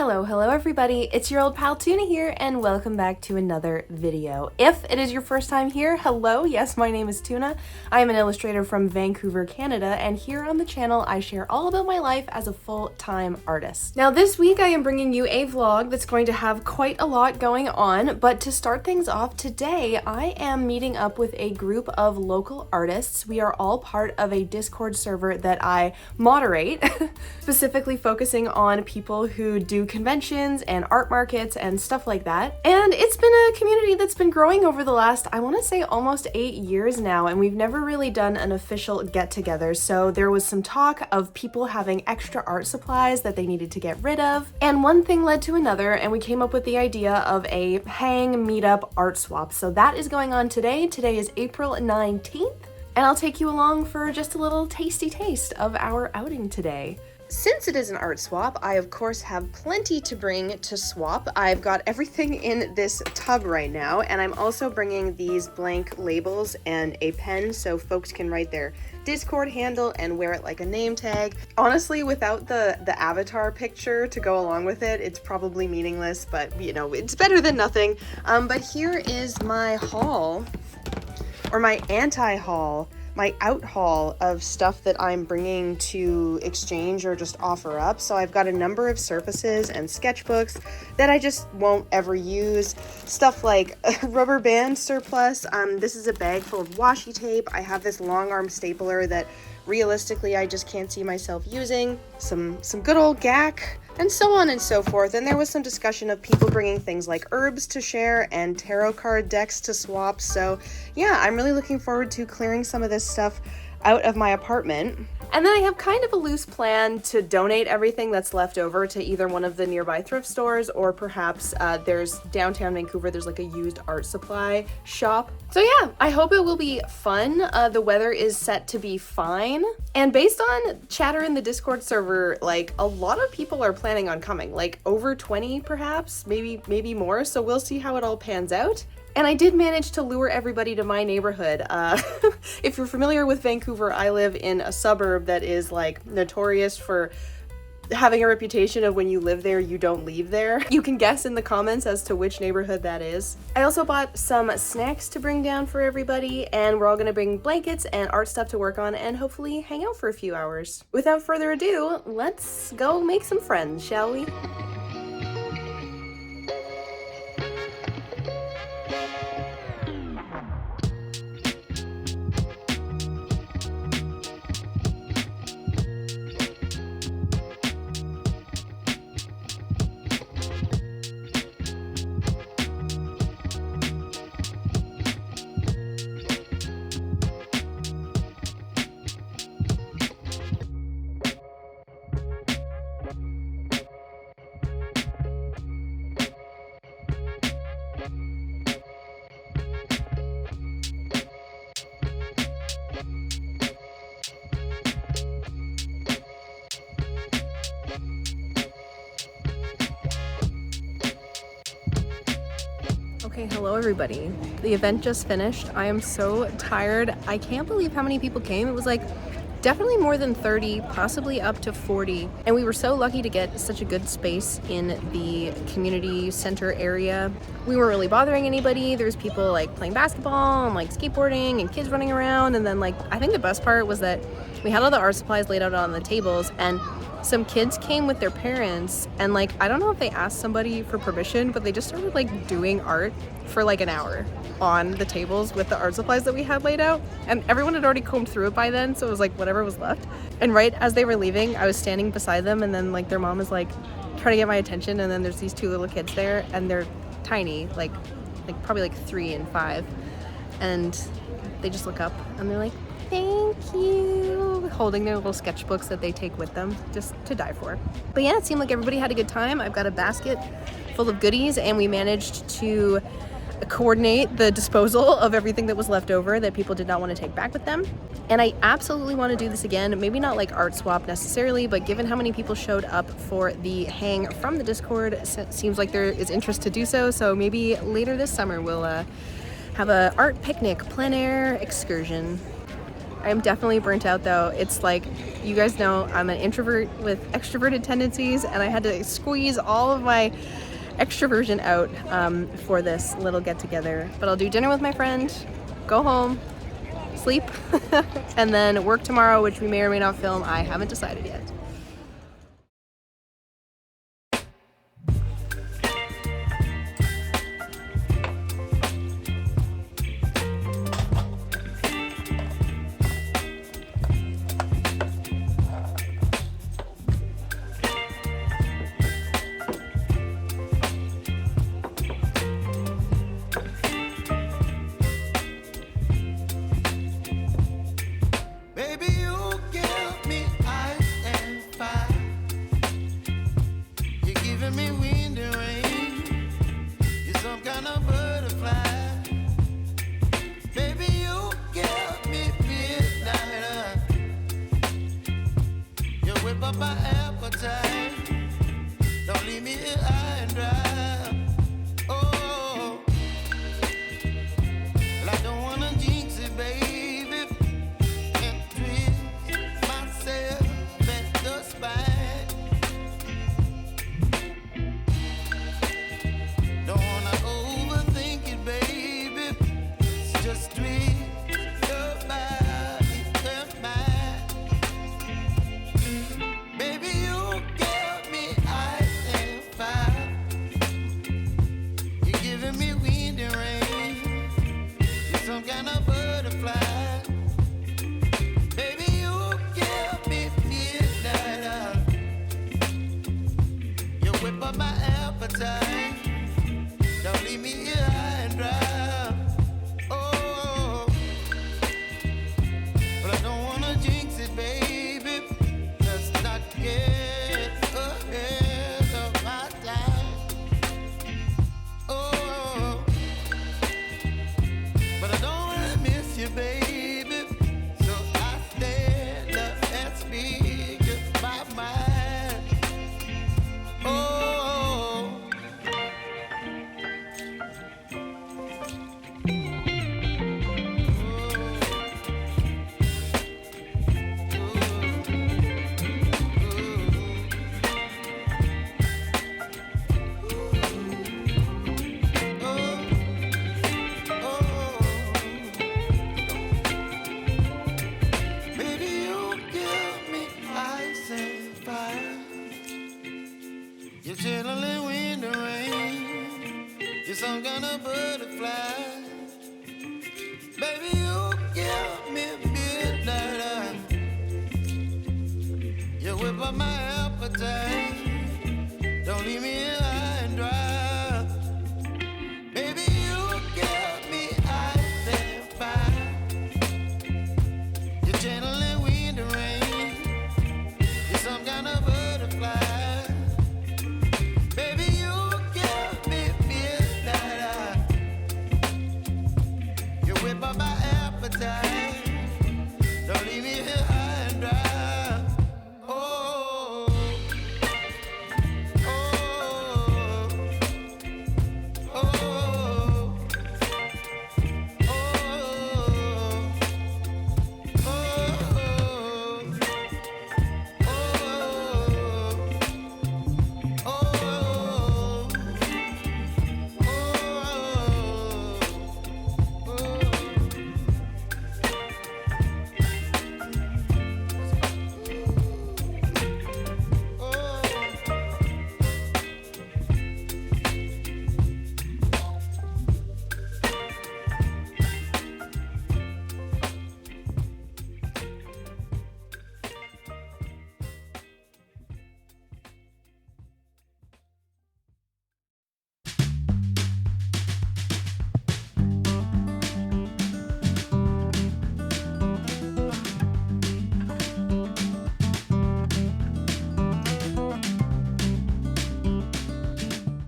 Hello everybody, it's your old pal Tuna here and welcome back to another video. If it is your first time here, hello, yes, my name is Tuna. I am an illustrator from Vancouver, Canada, and here on the channel I share all about my life as a full-time artist. Now this week I am bringing you a vlog that's going to have quite a lot going on, but to start things off today, I am meeting up with a group of local artists. We are all part of a Discord server that I moderate, specifically focusing on people who do conventions and art markets and stuff like that. And it's been a community that's been growing over the last, I want to say almost 8 years now, and we've never really done an official get-together. So there was some talk of people having extra art supplies that they needed to get rid of, and one thing led to another, and we came up with the idea of a hang meetup art swap. So that is going on today. Today is April 19th, and I'll take you along for just a little tasty taste of our outing today. Since it is an art swap, I of course have plenty to bring to swap. I've got everything in this tub right now, and I'm also bringing these blank labels and a pen so folks can write their Discord handle and wear it like a name tag. Honestly, without the avatar picture to go along with it, it's probably meaningless, but you know, it's better than nothing. But here is my haul, or my anti-haul, my out haul of stuff that I'm bringing to exchange or just offer up. So I've got a number of surfaces and sketchbooks that I just won't ever use. Stuff like rubber band surplus. This is a bag full of washi tape. I have this long arm stapler that realistically I just can't see myself using. Some good old gack, and so on and so forth. And there was some discussion of people bringing things like herbs to share and tarot card decks to swap. So yeah, I'm really looking forward to clearing some of this stuff out of my apartment. And then I have kind of a loose plan to donate everything that's left over to either one of the nearby thrift stores, or perhaps there's downtown Vancouver, there's like a used art supply shop. So yeah, I hope it will be fun. The weather is set to be fine. And based on chatter in the Discord server, like a lot of people are planning on coming, like over 20 perhaps, maybe more. So we'll see how it all pans out. And I did manage to lure everybody to my neighborhood. If you're familiar with Vancouver, I live in a suburb that is like notorious for having a reputation of when you live there, you don't leave there. You can guess in the comments as to which neighborhood that is. I also bought some snacks to bring down for everybody, and we're all gonna bring blankets and art stuff to work on and hopefully hang out for a few hours. Without further ado, let's go make some friends, shall we? Okay, hello everybody. The event just finished. I am so tired. I can't believe how many people came. It was like definitely more than 30, possibly up to 40. And we were so lucky to get such a good space in the community center area. We weren't really bothering anybody. There was people like playing basketball and like skateboarding and kids running around. And then like, I think the best part was that we had all the art supplies laid out on the tables, and some kids came with their parents, and like, I don't know if they asked somebody for permission, but they just started like doing art for like an hour on the tables with the art supplies that we had laid out. And everyone had already combed through it by then, so it was like whatever was left. And right as they were leaving, I was standing beside them, and then like their mom was like trying to get my attention, and then there's these two little kids there, and they're tiny, like probably like 3 and 5, and they just look up and they're like, "Thank you," holding their little sketchbooks that they take with them just to die for. But yeah, it seemed like everybody had a good time. I've got a basket full of goodies, and we managed to coordinate the disposal of everything that was left over that people did not want to take back with them. And I absolutely want to do this again. Maybe not like art swap necessarily, but given how many people showed up for the hang from the Discord, it seems like there is interest to do so. So maybe later this summer we'll have a art picnic, plein air excursion. I'm definitely burnt out though. It's like, you guys know I'm an introvert with extroverted tendencies, and I had to squeeze all of my extroversion out for this little get together. But I'll do dinner with my friend, go home, sleep, and then work tomorrow, which we may or may not film. I haven't decided yet.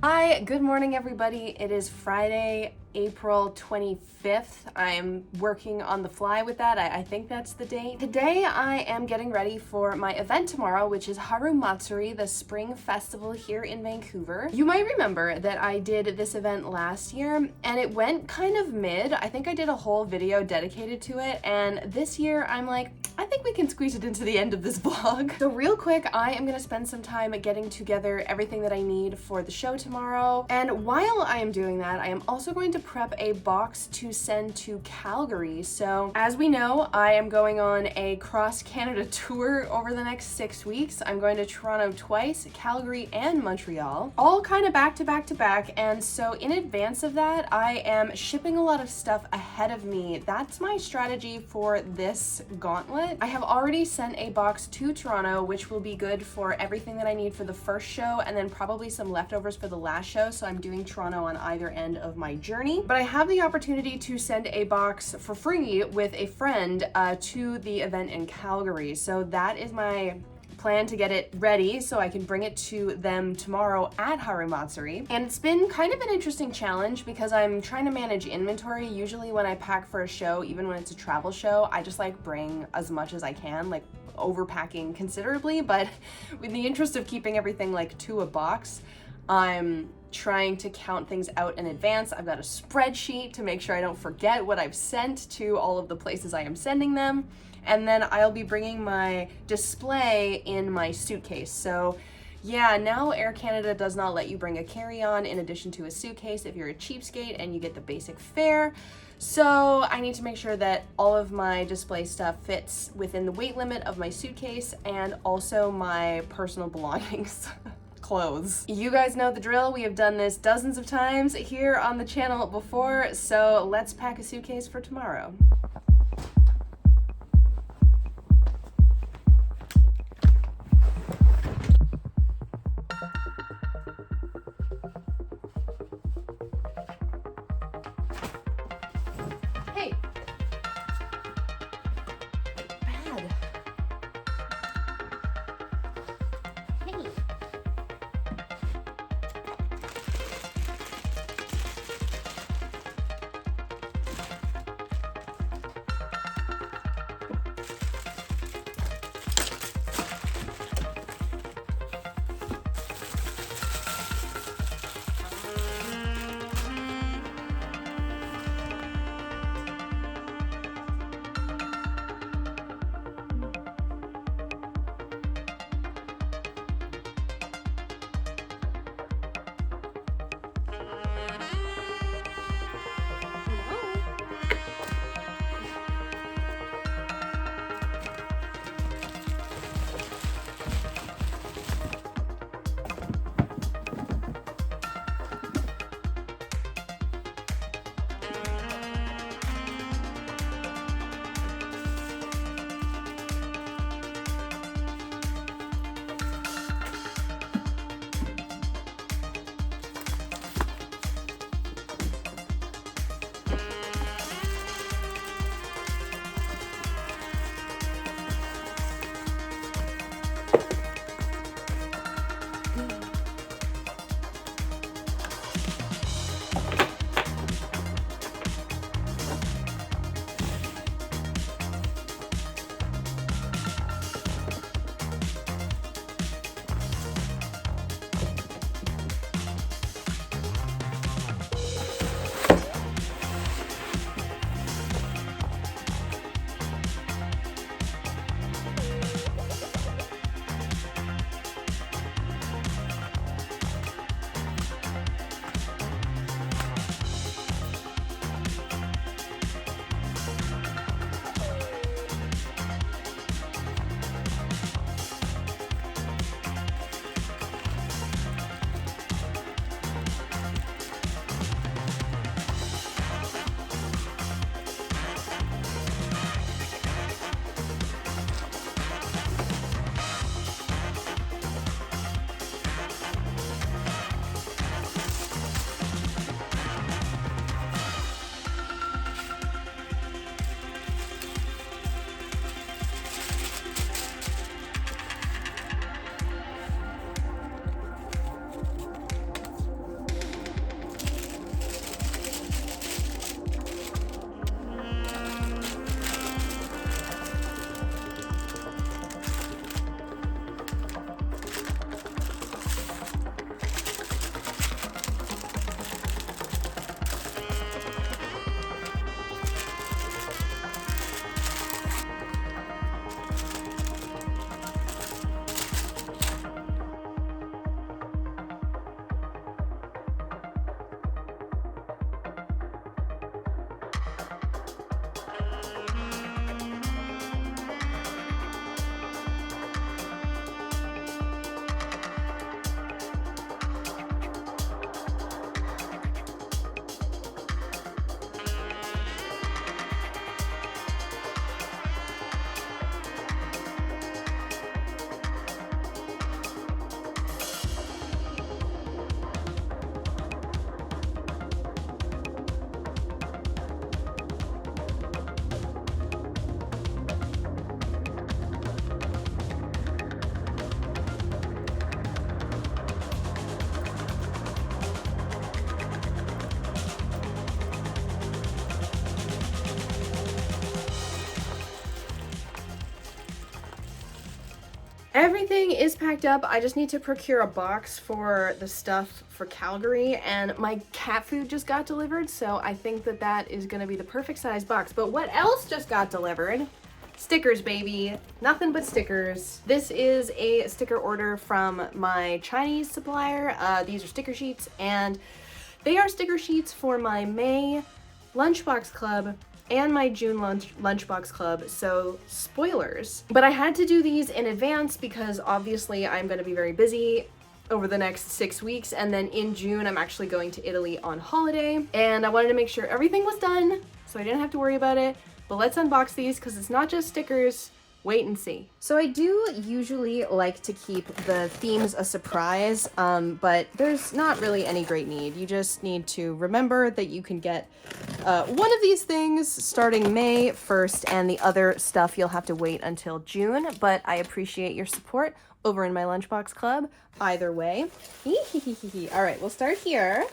Hi, good morning everybody. It is Friday, April 25th. I'm working on the fly with that. I think that's the date. Today I am getting ready for my event tomorrow, which is Haru Matsuri, the spring festival here in Vancouver. You might remember that I did this event last year and it went kind of mid. I think I did a whole video dedicated to it, and this year I'm like, I think we can squeeze it into the end of this vlog. So real quick, I am gonna spend some time getting together everything that I need for the show tomorrow. And while I am doing that, I am also going to prep a box to send to Calgary. So as we know, I am going on a cross-Canada tour over the next 6 weeks. I'm going to Toronto twice, Calgary and Montreal, all kind of back to back to back. And so in advance of that, I am shipping a lot of stuff ahead of me. That's my strategy for this gauntlet. I have already sent a box to Toronto, which will be good for everything that I need for the first show and then probably some leftovers for the last show. So I'm doing Toronto on either end of my journey. But I have the opportunity to send a box for free with a friend to the event in Calgary. So that is my plan, to get it ready so I can bring it to them tomorrow at Haru Matsuri. And it's been kind of an interesting challenge because I'm trying to manage inventory. Usually when I pack for a show, even when it's a travel show, I just like bring as much as I can, like overpacking considerably. But in the interest of keeping everything like to a box, I'm trying to count things out in advance. I've got a spreadsheet to make sure I don't forget what I've sent to all of the places I am sending them. And then I'll be bringing my display in my suitcase. So yeah, now Air Canada does not let you bring a carry-on in addition to a suitcase if you're a cheapskate and you get the basic fare. So I need to make sure that all of my display stuff fits within the weight limit of my suitcase and also my personal belongings. Clothes. You guys know the drill. We have done this dozens of times here on the channel before, so let's pack a suitcase for tomorrow. Hey. Bad. Hey. Everything is packed up. I just need to procure a box for the stuff for Calgary, and my cat food just got delivered, so I think that that is gonna be the perfect size box. But what else just got delivered? Stickers, baby. Nothing but stickers. This is a sticker order from my Chinese supplier. These are sticker sheets, and they are sticker sheets for my May Lunchbox Club and my June Lunchbox Club, so spoilers. But I had to do these in advance because obviously I'm gonna be very busy over the next 6 weeks, and then in June I'm actually going to Italy on holiday, and I wanted to make sure everything was done so I didn't have to worry about it. But let's unbox these because it's not just stickers. Wait and see. So I do usually like to keep the themes a surprise, but there's not really any great need. You just need to remember that you can get one of these things starting May 1st, and the other stuff you'll have to wait until June, but I appreciate your support over in my Lunchbox Club either way. All right, we'll start here.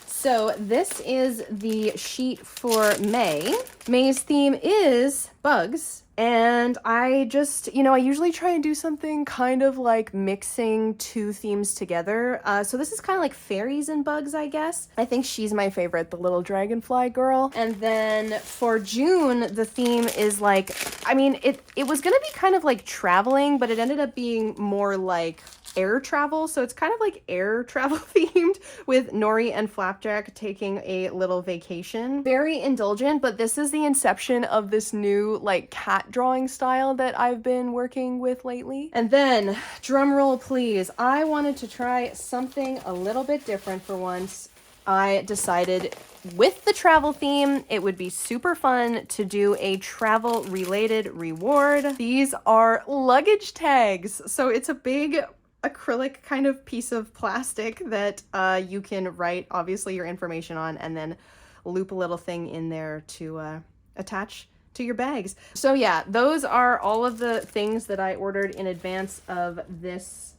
So this is the sheet for May. May's theme is bugs. And I just, I usually try and do something kind of like mixing two themes together. So this is kind of like fairies and bugs, I guess. I think she's my favorite, the little dragonfly girl. And then for June, the theme is like, it was gonna be kind of like traveling, but it ended up being more like air travel, so it's kind of like air travel themed, with Nori and Flapjack taking a little vacation. Very indulgent, but this is the inception of this new like cat drawing style that I've been working with lately. And then, drum roll please, I wanted to try something a little bit different for once. I decided with the travel theme, it would be super fun to do a travel related reward. These are luggage tags, so it's a big acrylic kind of piece of plastic that you can write obviously your information on, and then loop a little thing in there to attach to your bags. So yeah, those are all of the things that I ordered in advance of this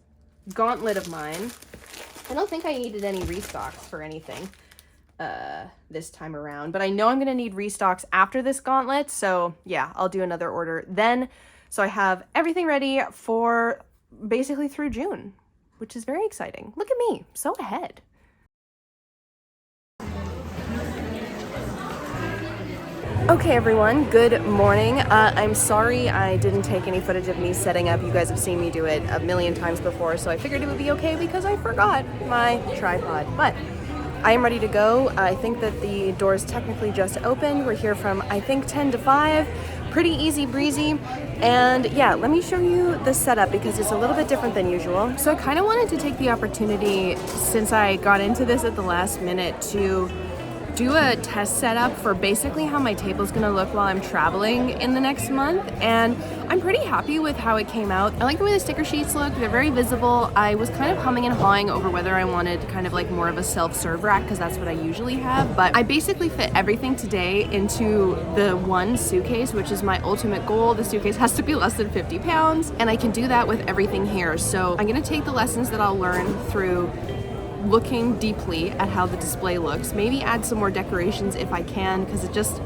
gauntlet of mine. I don't think I needed any restocks for anything this time around, but I know I'm gonna need restocks after this gauntlet, so yeah, I'll do another order then. So I have everything ready for basically through June, which is very exciting. Look at me, so ahead. Okay everyone, good morning. I'm sorry I didn't take any footage of me setting up. You guys have seen me do it a million times before, so I figured it would be okay because I forgot my tripod. But I am ready to go. I think that the doors technically just opened. We're here from, I think, 10 to 5. Pretty easy breezy. And yeah, let me show you the setup because it's a little bit different than usual. So I kind of wanted to take the opportunity, since I got into this at the last minute, to do a test setup for basically how my table's gonna look while I'm traveling in the next month, and I'm pretty happy with how it came out. I like the way the sticker sheets look. They're very visible. I was kind of humming and hawing over whether I wanted kind of like more of a self-serve rack because that's what I usually have, but I basically fit everything today into the one suitcase, which is my ultimate goal. The suitcase has to be less than 50 pounds, and I can do that with everything here. So I'm gonna take the lessons that I'll learn through looking deeply at how the display looks, maybe add some more decorations if I can, because it just,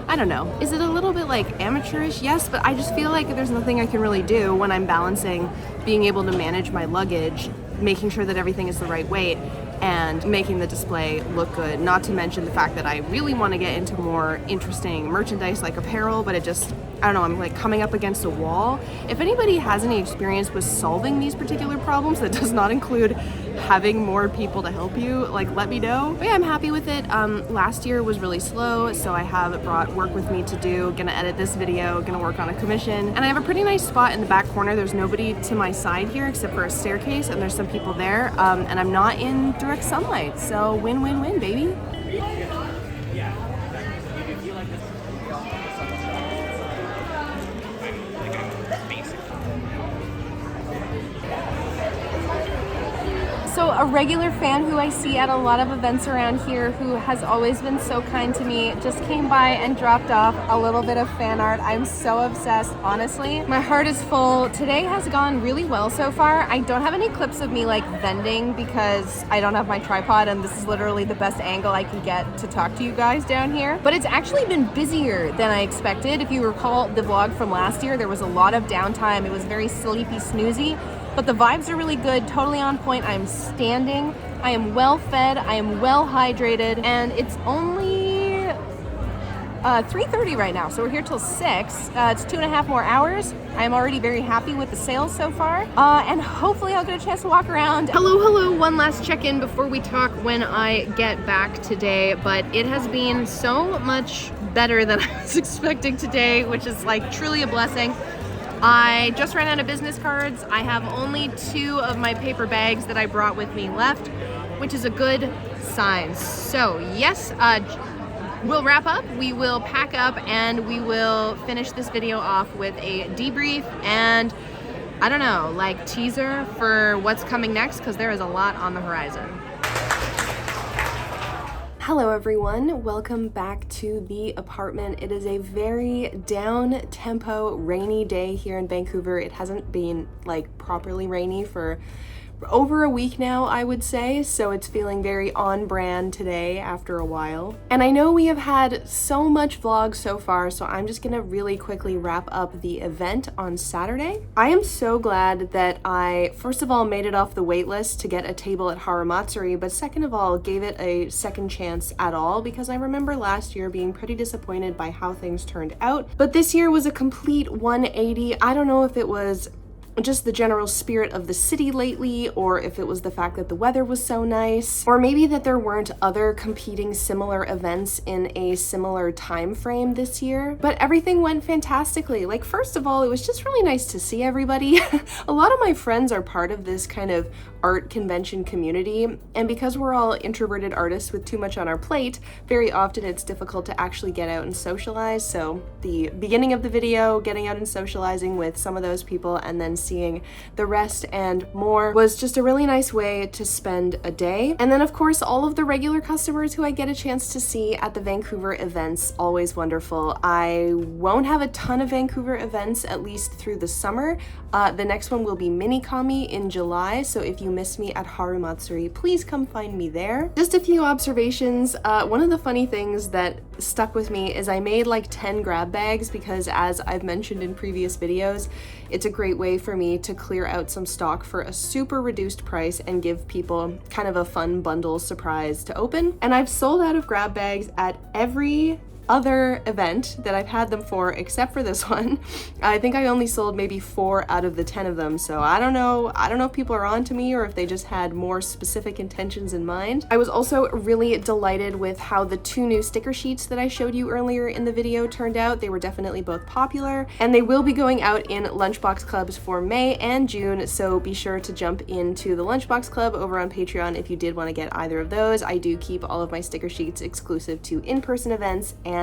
I don't know, is it a little bit like amateurish? Yes, but I just feel like there's nothing I can really do when I'm balancing being able to manage my luggage, making sure that everything is the right weight, and making the display look good. Not to mention the fact that I really want to get into more interesting merchandise like apparel, but it just, I don't know, I'm like coming up against a wall. If anybody has any experience with solving these particular problems that does not include having more people to help you, like, let me know. But yeah, I'm happy with it. Last year was really slow, so I have brought work with me to do. Gonna edit this video, gonna work on a commission, and I have a pretty nice spot in the back corner. There's nobody to my side here except for a staircase, and there's some people there, and I'm not in direct sunlight, so win-win-win, baby. So a regular fan who I see at a lot of events around here, who has always been so kind to me, just came by and dropped off a little bit of fan art. I'm so obsessed, honestly. My heart is full. Today has gone really well so far. I don't have any clips of me like vending because I don't have my tripod, and this is literally the best angle I can get to talk to you guys down here. But it's actually been busier than I expected. If you recall the vlog from last year, there was a lot of downtime. It was very sleepy, snoozy. But the vibes are really good, totally on point. I'm standing, I am well fed, I am well hydrated, and it's only 3:30 right now, so we're here till 6. It's 2.5 more hours. I'm already very happy with the sales so far, and hopefully I'll get a chance to walk around. Hello, one last check-in before we talk when I get back today, but it has been so much better than I was expecting today, which is like truly a blessing. I just ran out of business cards. I have only 2 of my paper bags that I brought with me left, which is a good sign. So yes, we'll wrap up, we will pack up, and we will finish this video off with a debrief and, I don't know, like teaser for what's coming next, because there is a lot on the horizon. Hello everyone, welcome back to the apartment. It is a very down-tempo, rainy day here in Vancouver. It hasn't been like properly rainy for over a week now, I would say, so it's feeling very on brand today after a while. And I know we have had so much vlogs so far, so I'm just gonna really quickly wrap up the event on Saturday. I am so glad that I, first of all, made it off the wait list to get a table at Haru Matsuri, but second of all, gave it a second chance at all, because I remember last year being pretty disappointed by how things turned out. But this year was a complete 180. I don't know if it was just the general spirit of the city lately, or if it was the fact that the weather was so nice, or maybe that there weren't other competing similar events in a similar time frame this year. But everything went fantastically. Like, first of all, it was just really nice to see everybody. A lot of my friends are part of this kind of art convention community, and because we're all introverted artists with too much on our plate, very often it's difficult to actually get out and socialize. So the beginning of the video, getting out and socializing with some of those people and then seeing the rest and more was just a really nice way to spend a day. And then of course all of the regular customers who I get a chance to see at the Vancouver events, always wonderful. I won't have a ton of Vancouver events, at least through the summer. The next one will be Minikami in July, so if you missed me at Haru Matsuri, please come find me there. Just a few observations. One of the funny things that stuck with me is I made like 10 grab bags because, as I've mentioned in previous videos, it's a great way for me to clear out some stock for a super reduced price and give people kind of a fun bundle surprise to open. And I've sold out of grab bags at every other event that I've had them for except for this one. I think I only sold maybe 4 out of the 10 of them, so I don't know if people are on to me or if they just had more specific intentions in mind. I was also really delighted with how the 2 new sticker sheets that I showed you earlier in the video turned out. They were definitely both popular, and they will be going out in lunchbox clubs for May and June, so be sure to jump into the lunchbox club over on Patreon if you did want to get either of those. I do keep all of my sticker sheets exclusive to in-person events and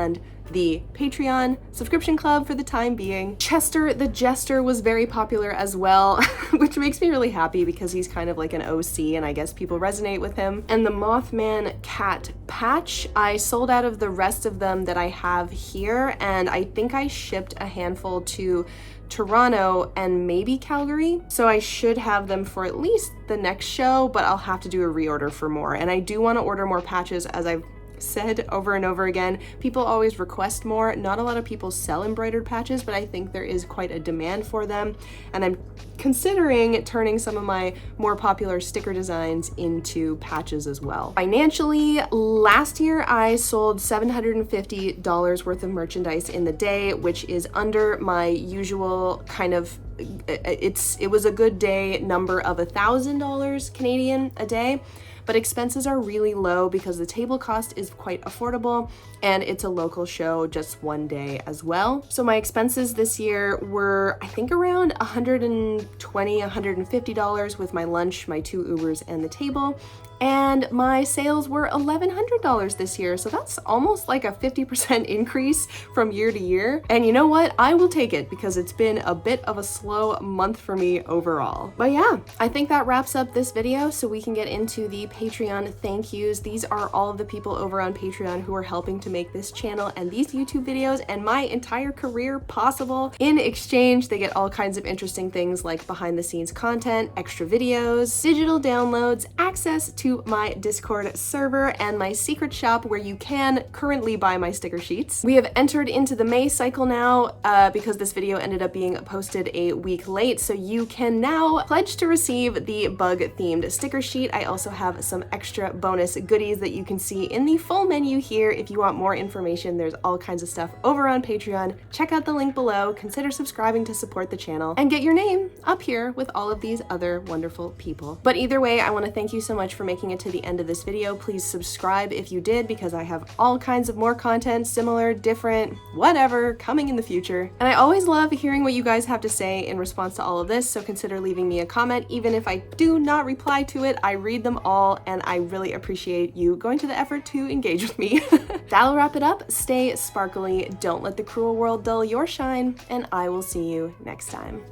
the Patreon subscription club for the time being. Chester the Jester was very popular as well, which makes me really happy because he's kind of like an OC and I guess people resonate with him. And the Mothman cat patch, I sold out of the rest of them that I have here, and I think I shipped a handful to Toronto and maybe Calgary, so I should have them for at least the next show, but I'll have to do a reorder for more. And I do want to order more patches, as I've said over and over again. People always request more. Not a lot of people sell embroidered patches, but I think there is quite a demand for them, and I'm considering turning some of my more popular sticker designs into patches as well. Financially, last year I sold $750 worth of merchandise in the day, which is under my usual kind of, it was a good day number of $1,000 Canadian a day. But expenses are really low because the table cost is quite affordable and it's a local show just one day as well. So my expenses this year were, I think, around $120, $150 with my lunch, my 2 Ubers, and the table. and my sales were $1,100 this year. So that's almost like a 50% increase from year to year. And you know what? I will take it because it's been a bit of a slow month for me overall. But yeah, I think that wraps up this video so we can get into the Patreon thank yous. These are all of the people over on Patreon who are helping to make this channel and these YouTube videos and my entire career possible. In exchange, they get all kinds of interesting things like behind the scenes content, extra videos, digital downloads, access to my Discord server, and my secret shop where you can currently buy my sticker sheets. We have entered into the May cycle now because this video ended up being posted a week late, so you can now pledge to receive the bug themed sticker sheet. I also have some extra bonus goodies that you can see in the full menu here. If you want more information, there's all kinds of stuff over on Patreon. Check out the link below, consider subscribing to support the channel, and get your name up here with all of these other wonderful people. But either way, I want to thank you so much for making it to the end of this video. Please subscribe if you did, because I have all kinds of more content, similar, different, whatever, coming in the future. And I always love hearing what you guys have to say in response to all of this, so consider leaving me a comment. Even if I do not reply to it, I read them all, and I really appreciate you going to the effort to engage with me. That'll wrap it up. Stay sparkly, don't let the cruel world dull your shine, and I will see you next time.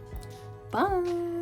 Bye!